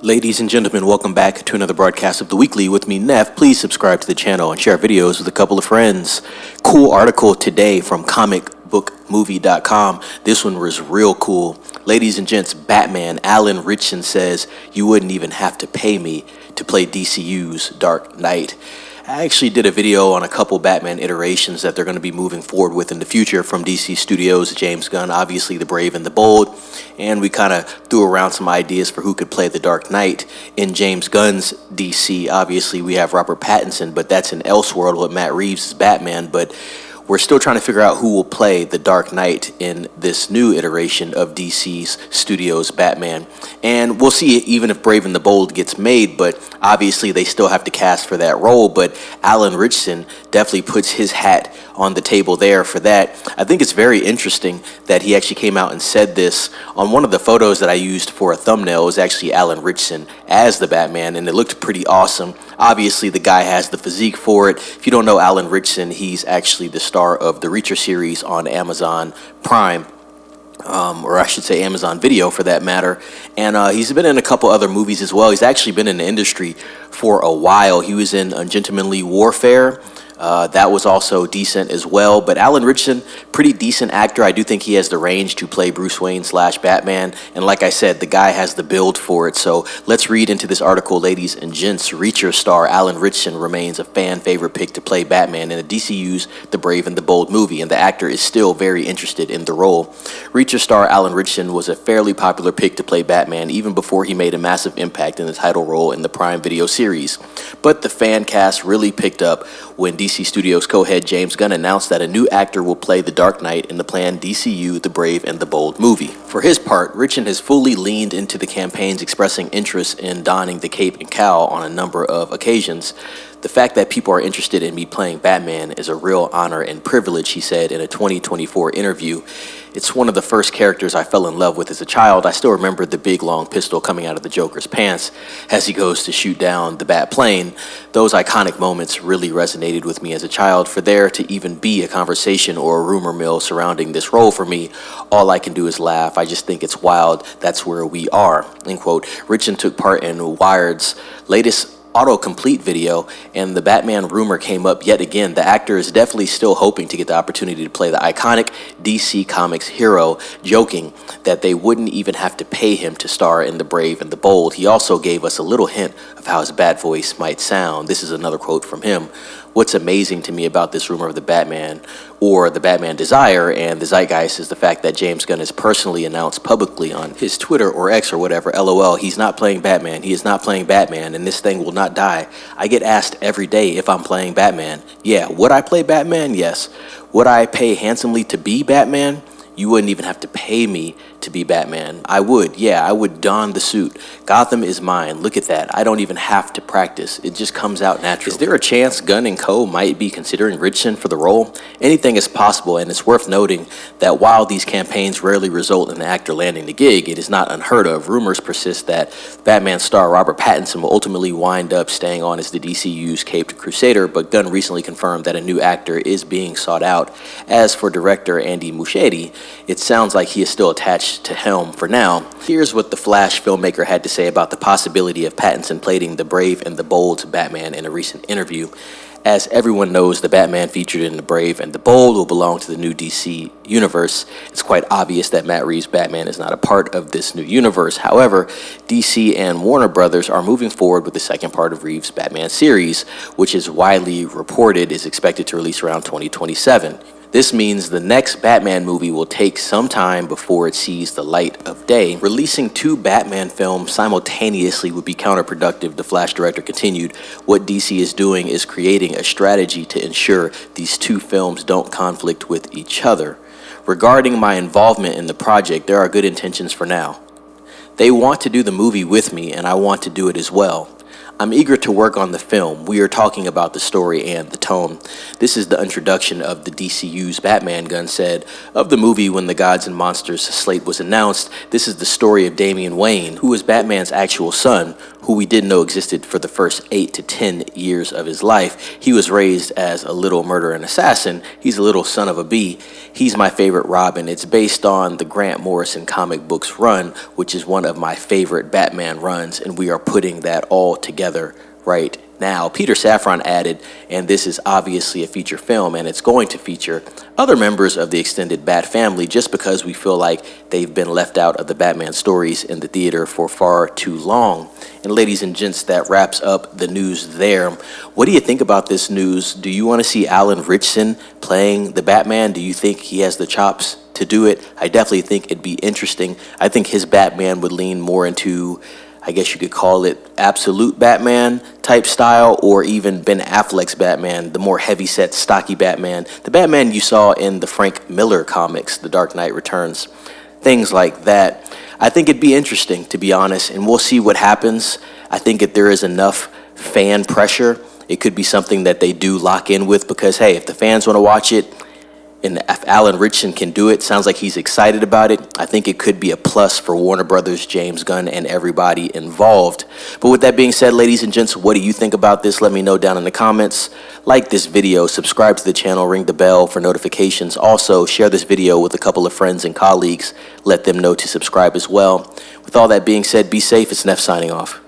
Ladies and gentlemen, welcome back to another broadcast of The Weekly with me, Neff. Please subscribe to the channel and share videos with a couple of friends. Cool article today from comicbookmovie.com. This one was real cool. Ladies and gents, Batman, Alan Ritchson says, "You wouldn't even have to pay me to play DCU's Dark Knight." I actually did a video on a couple Batman iterations that they're going to be moving forward with in the future from DC Studios, James Gunn, obviously the Brave and the Bold, and we kind of threw around some ideas for who could play the Dark Knight in James Gunn's DC. Obviously, we have Robert Pattinson, but that's in Elseworld with Matt Reeves' Batman, but we're still trying to figure out who will play the Dark Knight in this new iteration of DC's Studios Batman. And we'll see even if Brave and the Bold gets made, but obviously they still have to cast for that role. But Alan Ritchson definitely puts his hat on the table there for that. I think it's very interesting that he actually came out and said this. On one of the photos that I used for a thumbnail, it was actually Alan Ritchson as the Batman, and it looked pretty awesome. Obviously, the guy has the physique for it. If you don't know Alan Ritchson, he's actually the star of the Reacher series on Amazon Prime. Or I should say Amazon Video for that matter. And he's been in a couple other movies as well. He's actually been in the industry for a while. He was in Ungentlemanly Warfare. That was also decent as well. But Alan Ritchson, pretty decent actor. I do think he has the range to play Bruce Wayne / Batman. And like I said, the guy has the build for it. So let's read into this article, ladies and gents. Reacher star Alan Ritchson remains a fan favorite pick to play Batman in a DCU's The Brave and the Bold movie, and the actor is still very interested in the role. Reacher star Alan Ritchson was a fairly popular pick to play Batman even before he made a massive impact in the title role in the Prime Video series. But the fan cast really picked up when DC Studios co-head James Gunn announced that a new actor will play the Dark Knight in the planned DCU The Brave and the Bold movie. For his part, Ritchson has fully leaned into the campaigns, expressing interest in donning the cape and cowl on a number of occasions. "The fact that people are interested in me playing Batman is a real honor and privilege," he said in a 2024 interview. "It's one of the first characters I fell in love with as a child. I still remember the big long pistol coming out of the Joker's pants as he goes to shoot down the Bat plane. Those iconic moments really resonated with me as a child. For there to even be a conversation or a rumor mill surrounding this role for me, all I can do is laugh. I just think it's wild. That's where we are." End quote. Ritchson took part in Wired's latest autocomplete video, and the Batman rumor came up yet again. The actor is definitely still hoping to get the opportunity to play the iconic DC Comics hero, joking that they wouldn't even have to pay him to star in The Brave and the Bold. He also gave us a little hint of how his Bat voice might sound. This is another quote from him. "What's amazing to me about this rumor of the Batman, or the Batman desire and the zeitgeist, is the fact that James Gunn has personally announced publicly on his Twitter or X or whatever, LOL, he's not playing Batman, he is not playing Batman, and this thing will not die. I get asked every day if I'm playing Batman. Yeah, would I play Batman? Yes. Would I pay handsomely to be Batman? You wouldn't even have to pay me to be Batman. I would, yeah, I would don the suit. Gotham is mine. Look at that. I don't even have to practice. It just comes out naturally." Is there a chance Gunn and co. might be considering Ritchson for the role? Anything is possible, and it's worth noting that while these campaigns rarely result in the actor landing the gig, it is not unheard of. Rumors persist that Batman star Robert Pattinson will ultimately wind up staying on as the DCU's Caped Crusader, but Gunn recently confirmed that a new actor is being sought out. As for director Andy Muschietti, it sounds like he is still attached to helm for now. Here's what the Flash filmmaker had to say about the possibility of Pattinson playing the Brave and the Bold Batman in a recent interview. "As everyone knows, the Batman featured in The Brave and the Bold will belong to the new DC universe. It's quite obvious that Matt Reeves' Batman is not a part of this new universe. However, DC and Warner Brothers are moving forward with the second part of Reeves' Batman series, which is widely reported is expected to release around 2027. This means the next Batman movie will take some time before it sees the light of day. Releasing two Batman films simultaneously would be counterproductive," the Flash director continued. "What DC is doing is creating a strategy to ensure these two films don't conflict with each other. Regarding my involvement in the project, there are good intentions for now. They want to do the movie with me, and I want to do it as well. I'm eager to work on the film. We are talking about the story and the tone. This is the introduction of the DCU's Batman," Gunn said. Of the movie, when the Gods and Monsters slate was announced, this is the story of Damian Wayne, who is Batman's actual son, who we didn't know existed for the first 8 to 10 years of his life. He was raised as a little murderer and assassin. He's a little son of a bee. He's my favorite Robin. It's based on the Grant Morrison comic books run, which is one of my favorite Batman runs, and we are putting that all together right now. Peter Safran added, and this is obviously a feature film, and it's going to feature other members of the extended Bat family just because we feel like they've been left out of the Batman stories in the theater for far too long. And ladies and gents, that wraps up the news there. What do you think about this news? Do you want to see Alan Ritchson playing the Batman? Do you think he has the chops to do it? I definitely think it'd be interesting. I think his Batman would lean more into, I guess you could call it absolute Batman type style, or even Ben Affleck's Batman, the more heavy-set, stocky Batman, the Batman you saw in the Frank Miller comics, The Dark Knight Returns, things like that. I think it'd be interesting, to be honest, and we'll see what happens. I think if there is enough fan pressure, it could be something that they do lock in with, because, hey, if the fans want to watch it, and if Alan Ritchson can do it, sounds like he's excited about it, I think it could be a plus for Warner Brothers, James Gunn, and everybody involved. But with that being said, ladies and gents, what do you think about this? Let me know down in the comments. Like this video, subscribe to the channel, ring the bell for notifications. Also, share this video with a couple of friends and colleagues. Let them know to subscribe as well. With all that being said, be safe. It's Neff signing off.